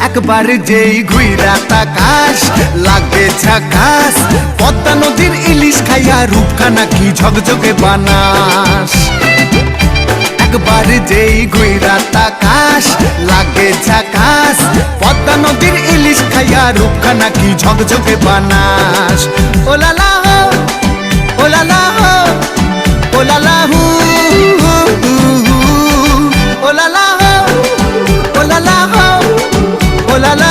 একবার যেই ঘুইরা তাকাস লাগে ঝাকাস, পদ্মা নদীর ইলিশ খাইয়া রূপখানা কি ঝকঝকে বানাস। একবার যেই ঘুইরা তাকাস লাগে ঝাকাস, পদ্মা নদীর ইলিশ খাইয়া রূপখানা কি ঝকঝকে বানাস। ওলালা হো ওলালা হো ওলালা হু ওলালা হো ওলালা হো ওলালা